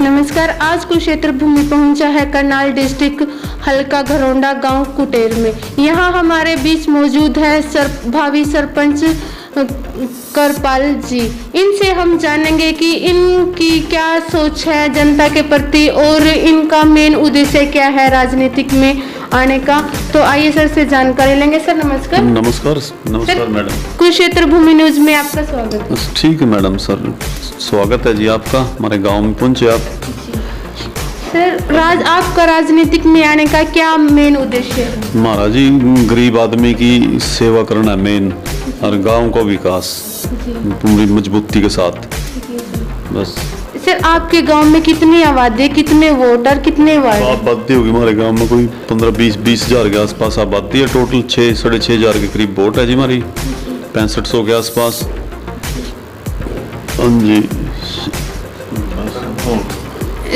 नमस्कार। आज कुरुक्षेत्र भूमि पहुंचा है करनाल डिस्ट्रिक्ट हल्का घरोंडा गांव कुटेर में। यहां हमारे बीच मौजूद है भावी सरपंच करपाल जी। इनसे हम जानेंगे कि इनकी क्या सोच है जनता के प्रति और इनका मेन उद्देश्य क्या है राजनीतिक में आने का। तो आइए सर से जानकारी लेंगे। सर नमस्कार। नमस्कार नमस्कार मैडम। कुरुक्षेत्र भूमि न्यूज में आपका स्वागत है। ठीक है मैडम, सर स्वागत है जी आपका। हमारे गांव में पहुंचे आप। सर आपका राजनीतिक में आने का क्या मेन उद्देश्य है? महाराज जी, गरीब आदमी की सेवा करना है मेन, और गांव का विकास पूरी मजबूती के साथ बस। सर आपके गांव में कितनी आबादी, कितने वोटर, कितने वार्ड? आबादी होगी हमारे गांव में कोई 15-20 हजार के आसपास आबादी है। टोटल 6-6.5 हजार के करीब वोट है जी हमारी, 6500 के आसपास। हाँ जी।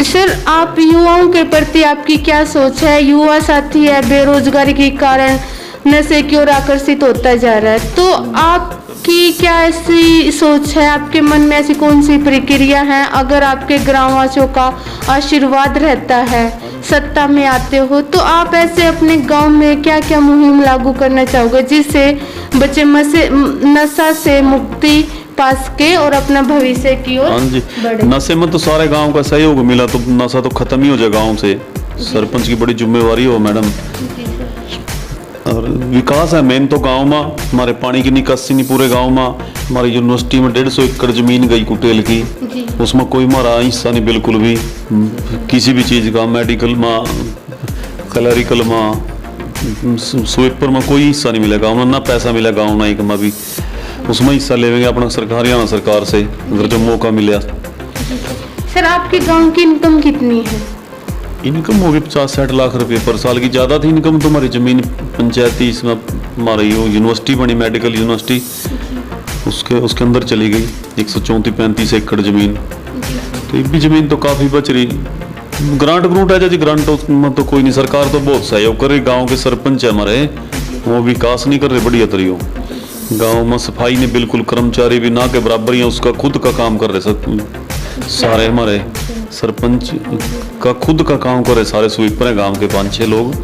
सर आप युवाओं के प्रति आपकी क्या सोच है? युवा साथी है बेरोजगारी के कारण नशे की ओर आकर्षित होता जा रहा है, तो आपकी क्या ऐसी सोच है? आपके मन में ऐसी कौन सी प्रक्रिया है? अगर आपके ग्रामवासियों का आशीर्वाद रहता है, सत्ता में आते हो, तो आप ऐसे अपने गांव में क्या क्या मुहिम लागू करना चाहोगे जिससे बच्चे नशा से मुक्ति पास के और अपना भविष्य की ओर बढ़े? नशे में तो सारे गांव का सहयोग मिला तो नशा तो खत्म ही हो जाए गांव से। सरपंच की बड़ी जिम्मेवारी हो मैडम। और विकास है मेन तो गांव में। हमारे पानी की निकासी नहीं पूरे गांव में। हमारी यूनिवर्सिटी में 150 एकड़ जमीन गई कुटेल की, उसमें कोई हमारा हिस्सा नहीं बिल्कुल भी, किसी भी चीज का। मेडिकल में, क्लरिकल में, स्वीपर में कोई हिस्सा नहीं मिला गाँव में, ना पैसा मिला गाँव ना एक में भी। उसमें हिस्सा लेंगे अपना हरियाणा सरकार से अगर जो मौका मिला। सर आपके गांव की इनकम कितनी है? इनकम होगी 50-60 लाख रुपए पर साल की। ज़्यादा थी इनकम तो हमारी जमीन पंचायती, इसमें हमारी यूनिवर्सिटी बनी, मेडिकल यूनिवर्सिटी, उसके अंदर चली गई 134-35 एकड़ जमीन। तो ये भी जमीन तो काफ़ी बच रही। ग्रांट है जी, ग्रांट में तो कोई नहीं। सरकार तो बहुत सहयोग कर रही। गाँव के सरपंच है हमारे, वो विकास नहीं कर रहे बढ़िया तरीकों। गांव में सफाई ने बिल्कुल, कर्मचारी भी ना के बराबर ही है, उसका खुद का काम कर रहे सब सारे। हमारे सरपंच का खुद का काम कर रहे सारे। स्वीपर है गांव के 5-6 लोग,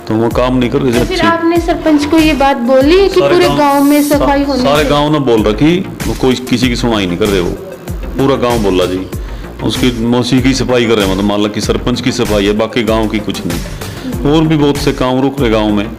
तो वो काम नहीं कर रहे। तो फिर आपने सरपंच को ये बात बोली कि पूरे गांव में सफाई होनी चाहिए? सारे गांव ने बोल रखी, कोई किसी की सुनाई नहीं कर रहे। वो पूरा गांव बोला जी उसकी मौसी की सफाई कर रहे हैं, मतलब मान लो कि सरपंच की सफाई है, बाकी गाँव की कुछ नहीं। और भी बहुत से काम रुक रहे गाँव में।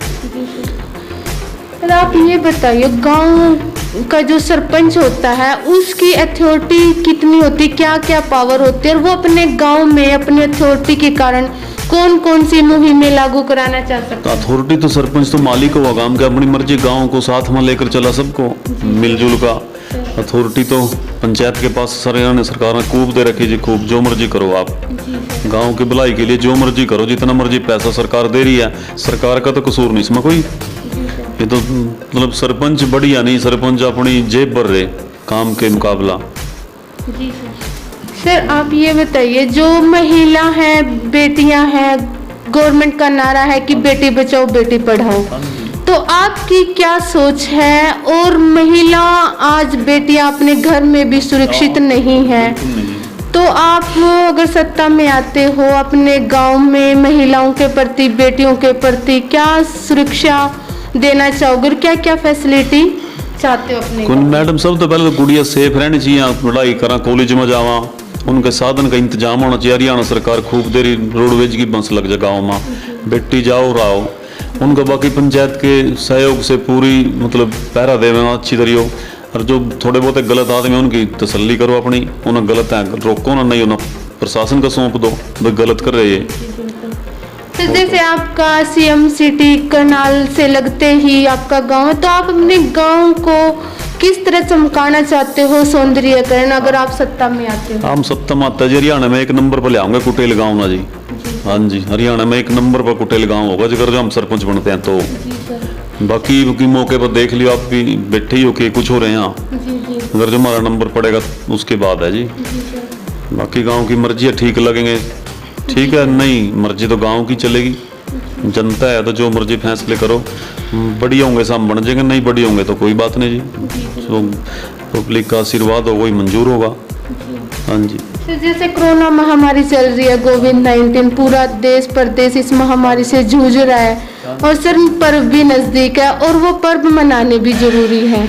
आप ये बताइए, गांव का जो सरपंच होता है उसकी अथॉरिटी कितनी होती, क्या क्या पावर होती है, और वो अपने गांव में अपनी अथॉरिटी के कारण कौन कौन सी मुहिमें लागू कराना चाह सकता है? अथॉरिटी तो सरपंच तो मालिक हुआ गांव के, अपनी मर्जी गांव को साथ में लेकर चला सबको मिलजुल का। अथॉरिटी तो पंचायत के पास हरियाणा सरकार ने खूब दे रखी जी, खूब जो मर्जी करो आप गांव की भलाई के लिए, जो मर्जी करो, जितना मर्जी पैसा सरकार दे रही है। सरकार का तो कसूर नहीं इसमें कोई। ये तो मतलब सरपंच बढ़िया नहीं, सरपंच अपनी जेब भर रहे काम के मुकाबला। जी सर आप ये बताइए, जो महिला है, बेटियां हैं, गवर्नमेंट का नारा है कि बेटी बचाओ बेटी पढ़ाओ, तो आपकी क्या सोच है? और महिला आज बेटियां अपने घर में भी सुरक्षित नहीं है, तो आप अगर सत्ता में आते हो अपने गांव में महिलाओं के प्रति, बेटियों के प्रति क्या सुरक्षा देना चाहोगे? क्या क्या फैसिलिटी चाहते हो अपने? मैडम सब तो पहले तो गुड़िया सेफ रहनी चाहिए, पढ़ाई करा, कॉलेज में जावा, उनके साधन का इंतजाम होना चाहिए। हरियाणा सरकार खूब देरी रोडवेज की बस लग जाए गाँव में, बेटी जाओ रहो उनका। बाकी पंचायत के सहयोग से पूरी मतलब पहरा देना अच्छी तरीके। और जो थोड़े बहुत गलत आदमी उनकी तसल्ली करो अपनी, उन्हें गलत है रोको ना, नहीं उन्हें प्रशासन का सौंप दो भाई गलत कर रहे हैं। तो जैसे आपका सीएम सिटी करनाल से लगते ही आपका गांव है, तो आप अपने गांव को किस तरह चमकाना चाहते हो, सौंदर्यकरण, अगर आप सत्ता में आते हो? हम सत्ता में आते जी हरियाणा में 1 नंबर पर ले आऊंगे कुटेल गाँव ना जी। हाँ जी, हरियाणा में 1 नंबर पर कुटेल गाँव होगा अगर जो हम सरपंच बनते हैं तो। बाकी मौके पर देख लियो, आप भी बैठे ही हो के कुछ हो रहे हैं। अगर जो हमारा नंबर पड़ेगा उसके बाद है जी। बाकी गाँव की मर्जी है, ठीक लगेंगे ठीक है, नहीं मर्जी तो गांव की चलेगी। जनता है तो जो मर्जी फैसले करो, बढ़िया होंगे सब बन जाएंगे, नहीं बढ़िया होंगे तो कोई बात नहीं जी। तो पब्लिक का आशीर्वाद हो वही मंजूर होगा। हाँ जी। तो जैसे कोरोना महामारी चल रही है, कोविड-19, पूरा देश प्रदेश इस महामारी से जूझ रहा है और सर पर्व भी नज़दीक है और वो पर्व मनाने भी जरूरी है।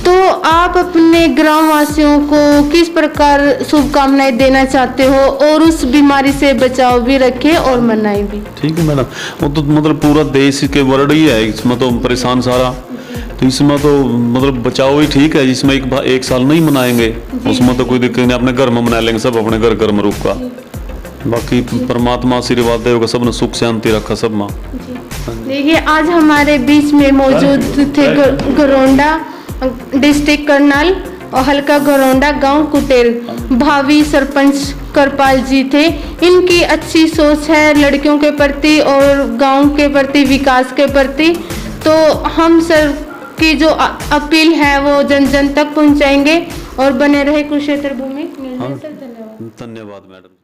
तो आप अपने ग्रामवासियों को किस प्रकार शुभकामनाएं देना चाहते हो और उस बीमारी से बचाव भी रखें और मनाएं भी? ठीक है मैडम, वो तो मतलब पूरा देश के वर्ड ही है, इसमें तो परेशान सारा, तो इसमें तो मतलब बचाव ही ठीक है। जिसमें एक साल नहीं मनाएंगे उसमें तो कोई दिक्कत नहीं, अपने घर में मना लेंगे, सब अपने घर में रुक का। बाकी परमात्मा आशीर्वाद देगा, सब ने सुख शांति रखा सब माँ। देखिए आज हमारे बीच में मौजूद थे घरोंडा डिस्ट्रिक्ट करनाल और हल्का घरोंडा गांव कुटेल भावी सरपंच करपाल जी थे। इनकी अच्छी सोच है लड़कियों के प्रति और गांव के प्रति, विकास के प्रति। तो हम सर की जो अपील है वो जन जन तक पहुंचाएंगे और बने रहे कुरुक्षेत्र भूमि। धन्यवाद। धन्यवाद मैडम।